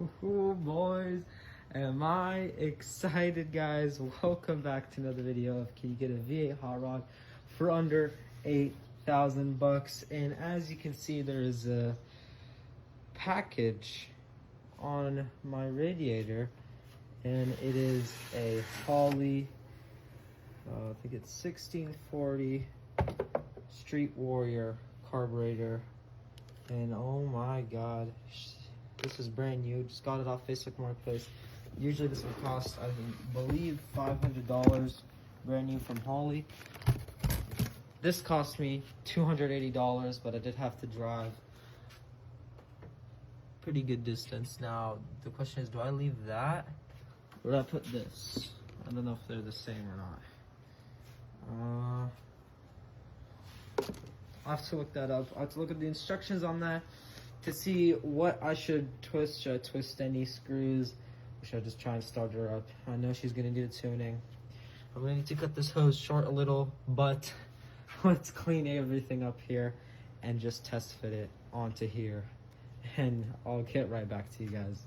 Ooh, boys, am I excited, guys. Welcome back to another video of can you get a V8 hot rod for under 8,000 bucks. And as you can see, there is a package on my radiator, and it is a Holley, I think it's 1640 Street Warrior carburetor. And oh my god, this is brand new. Just got it off Facebook Marketplace. Usually this would cost, I believe, $500 brand new from Holley. This cost me $280, but I did have to drive pretty good distance. Now the question is, do I leave that or do I put this? I don't know if they're the same or not. I'll have to look that up. I'll have to look at the instructions on that to see what I should twist. Should I twist any screws? Or should I just try and start her up? I know she's gonna need a tuning. I'm gonna need to cut this hose short a little, but let's clean everything up here and just test fit it onto here. And I'll get right back to you guys.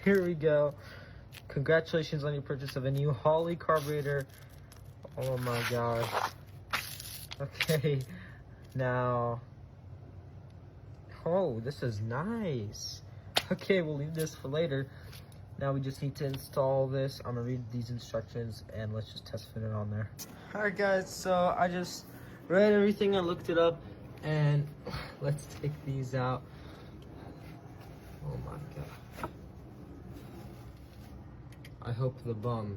Here we go. Congratulations on your purchase of a new Holley carburetor. Oh my god. Okay. Now, oh, this is nice. Okay, we'll leave this for later. Now we just need to install this. I'm gonna read these instructions and let's just test fit it on there. All right, guys, so I just read everything, I looked it up, and let's take these out. Oh my god. I hope the bum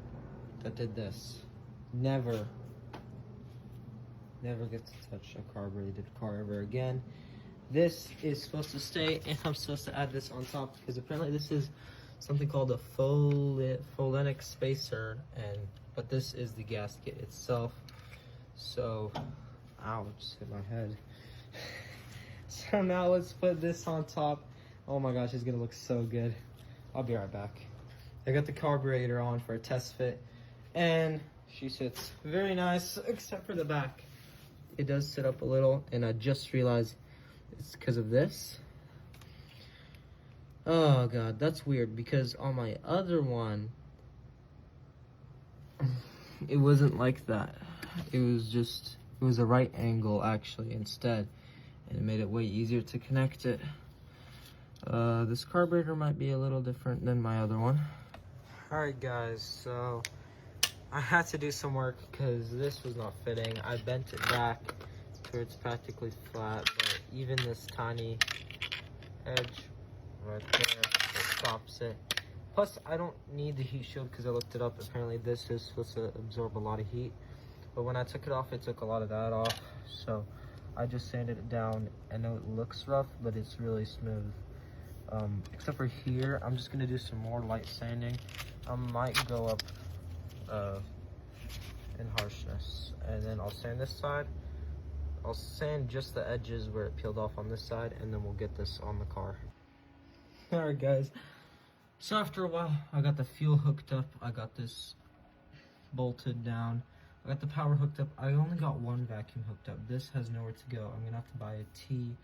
that did this never gets to touch a carbureted car ever again. This is supposed to stay, and I'm supposed to add this on top because apparently this is something called a Folenic spacer, but this is the gasket itself. So, ouch, hit my head. So now let's put this on top. Oh my gosh, it's gonna look so good. I'll be right back. I got the carburetor on for a test fit, and she sits very nice, except for the back. It does sit up a little, and I just realized it's because of this. Oh god, that's weird, because on my other one, it wasn't like that. It was a right angle actually instead, and it made it way easier to connect it. This carburetor might be a little different than my other one. Alright guys, so I had to do some work because this was not fitting. I bent it back to where it's practically flat, but even this tiny edge right there that stops it. Plus, I don't need the heat shield because I looked it up. Apparently, this is supposed to absorb a lot of heat. But when I took it off, it took a lot of that off. So I just sanded it down. I know it looks rough, but it's really smooth. Except for here, I'm just going to do some more light sanding. I might go up in harshness, and then I'll sand this side. I'll sand just the edges where it peeled off on this side, and then we'll get this on the car. Alright guys, so after a while I got the fuel hooked up, I got this bolted down, I got the power hooked up. I only got one vacuum hooked up. This has nowhere to go. I'm gonna have to buy a T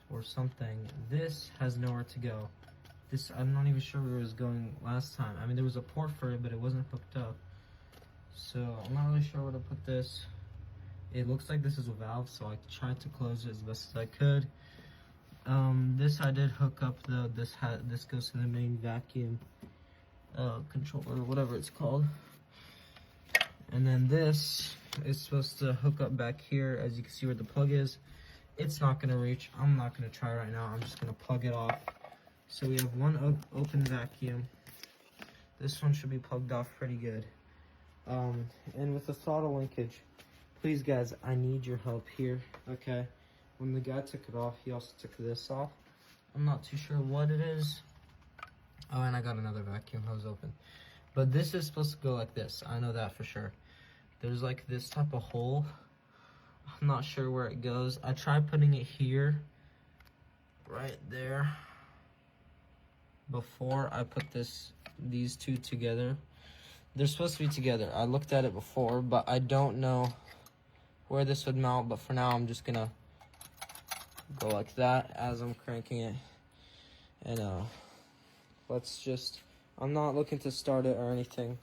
or something. This has nowhere to go. This, I'm not even sure where it was going last time. I mean, there was a port for it, but it wasn't hooked up. So I'm not really sure where to put this. It looks like this is a valve, so I tried to close it as best as I could. This I did hook up though. This goes to the main vacuum controller, or whatever it's called. And then this is supposed to hook up back here. As you can see where the plug is, it's not gonna reach. I'm not gonna try right now. I'm just gonna plug it off. So we have one open vacuum. This one should be plugged off pretty good. And with the throttle linkage, please guys, I need your help here, okay? When the guy took it off, he also took this off. I'm not too sure what it is. Oh, and I got another vacuum hose open. But this is supposed to go like this. I know that for sure. There's like this type of hole. I'm not sure where it goes. I tried putting it here, right there, before I put these two together. They're supposed to be together. I looked at it before, but I don't know where this would mount. But for now, I'm just gonna go like that as I'm cranking it. And I'm not looking to start it or anything.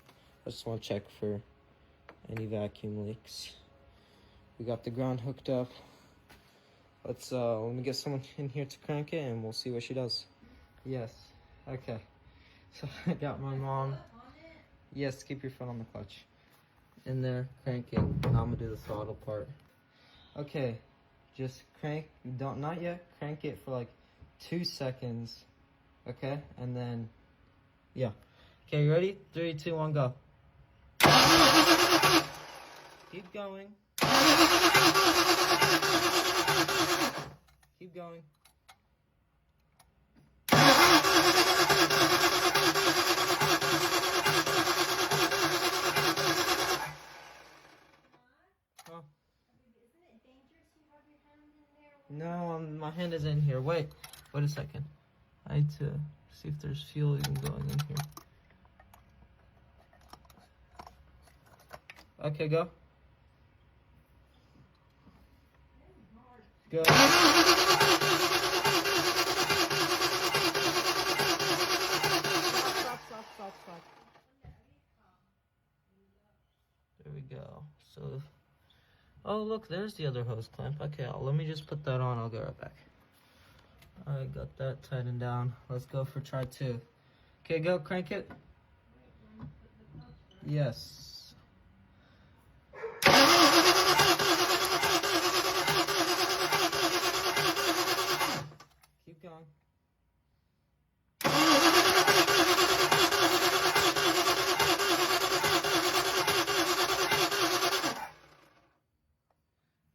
I just want to check for any vacuum leaks. We got the ground hooked up. Let me get someone in here to crank it and we'll see what she does. Yes, okay. So I got my mom. Yes, keep your foot on the clutch. In there, cranking. Now I'm gonna do the throttle part. Okay, just crank, not yet, crank it for like 2 seconds. Okay, and then, yeah. Okay, you ready? 3, 2, 1, go. Keep going. Keep going. Oh. No, my hand is in here. Wait a second. I need to see if there's fuel even going in here. Okay, go. Go. Stop. There we go. So, oh look, there's the other hose clamp. Okay, let me just put that on. I'll get right back. I got that tightened down. Let's go for try 2. Okay, go, crank it. Yes. Keep going.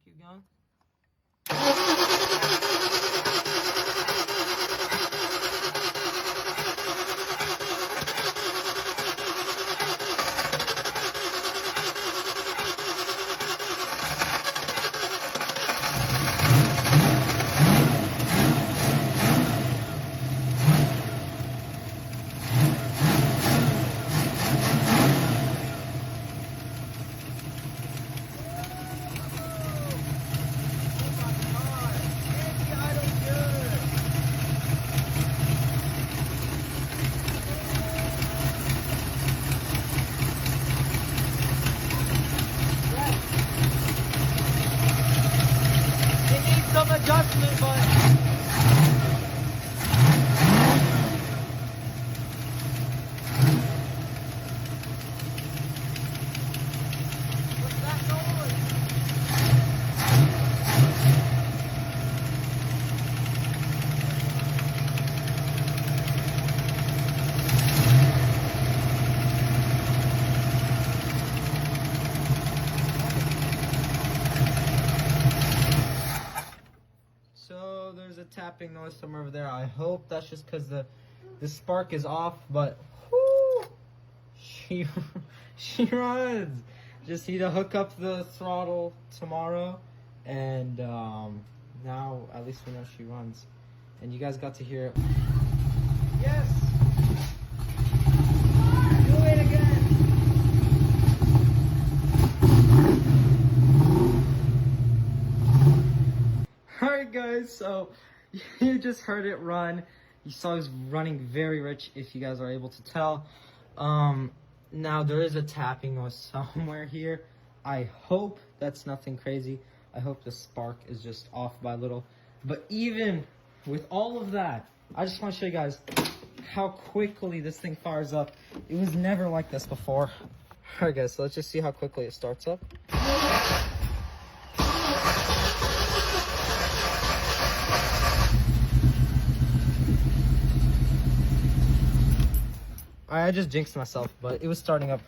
Keep going. Some adjustment, but what's that noise? So there's a tapping noise somewhere over there. I hope that's just because the spark is off, but whoo, she runs. Just need to hook up the throttle tomorrow, and now at least we know she runs. And you guys got to hear it. Yes. Do it again. Alright guys, so you just heard it run. You saw it was running very rich, if you guys are able to tell. Now there is a tapping noise somewhere here. I hope that's nothing crazy. I hope the spark is just off by a little. But even with all of that, I just want to show you guys how quickly this thing fires up. It was never like this before. Alright guys, so let's just see how quickly it starts up. I just jinxed myself, but it was starting up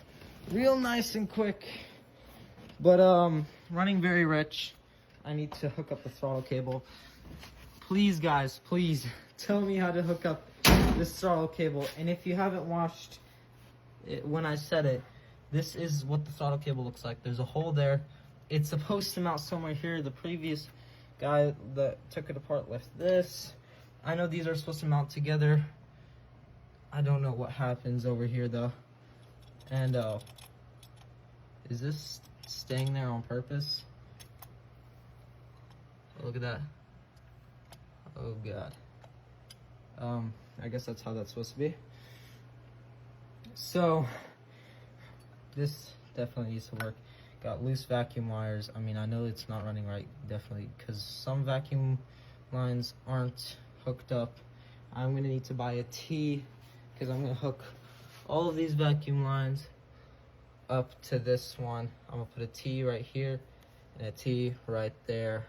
real nice and quick. But running very rich. I need to hook up the throttle cable. Please guys, please tell me how to hook up this throttle cable. And if you haven't watched it when I said it, this is what the throttle cable looks like. There's a hole there. It's supposed to mount somewhere here. The previous guy that took it apart left this. I know these are supposed to mount together. I don't know what happens over here though. And is this staying there on purpose? Look at that. Oh god. I guess that's how that's supposed to be. So this definitely needs to work. Got loose vacuum wires. I mean, I know it's not running right, definitely, because some vacuum lines aren't hooked up. I'm gonna need to buy a T, because I'm gonna hook all of these vacuum lines up to this one. I'm gonna put a T right here and a T right there,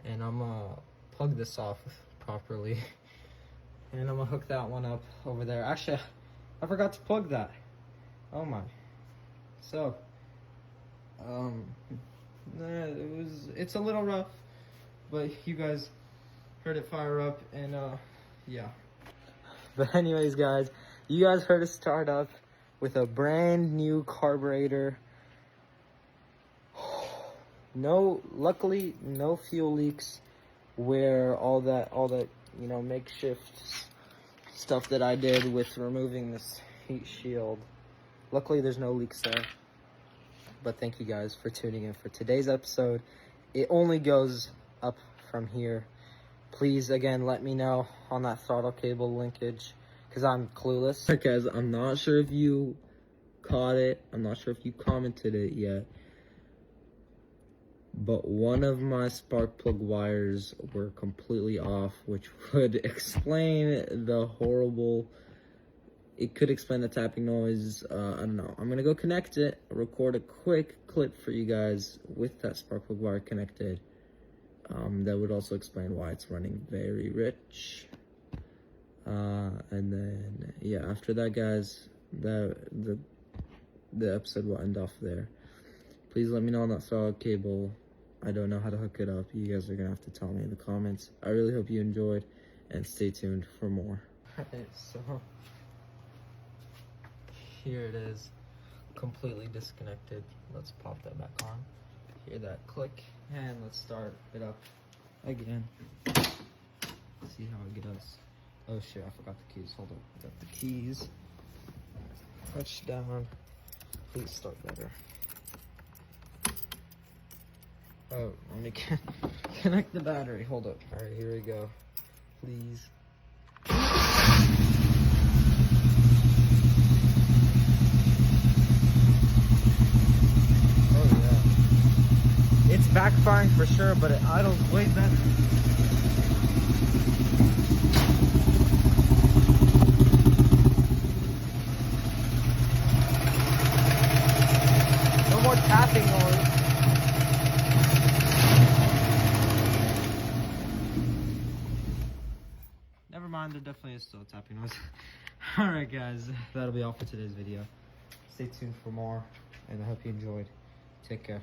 and I'm gonna plug this off properly, and I'm gonna hook that one up over there. Actually, I forgot to plug that. Oh my. So it's a little rough, but you guys heard it fire up, and yeah. But anyways, guys, you guys heard it start up with a brand new carburetor. Luckily no fuel leaks where all that you know, makeshift stuff that I did with removing this heat shield. Luckily there's no leaks there. But thank you guys for tuning in for today's episode. It only goes up from here. Please, again, let me know on that throttle cable linkage, because I'm clueless. Because I'm not sure if you caught it. I'm not sure if you commented it yet. But one of my spark plug wires were completely off, which would explain the horrible... It could explain the tapping noise. I don't know. I'm going to go connect it, record a quick clip for you guys with that spark plug wire connected. That would also explain why it's running very rich. And then, yeah, after that, guys, the episode will end off there. Please let me know on that throttle cable. I don't know how to hook it up. You guys are going to have to tell me in the comments. I really hope you enjoyed, and stay tuned for more. Alright, so... here it is, completely disconnected. Let's pop that back on. Hear that click, and let's start it up again. See how it goes. Oh shit, I forgot the keys. Hold up, got the keys. Touchdown. Please start better. Oh, let me connect the battery. Hold up. All right, here we go. Please. It's backfiring for sure, but it idles way better. No more tapping noise. Never mind, there definitely is still a tapping noise. Alright guys, that'll be all for today's video. Stay tuned for more, and I hope you enjoyed. Take care.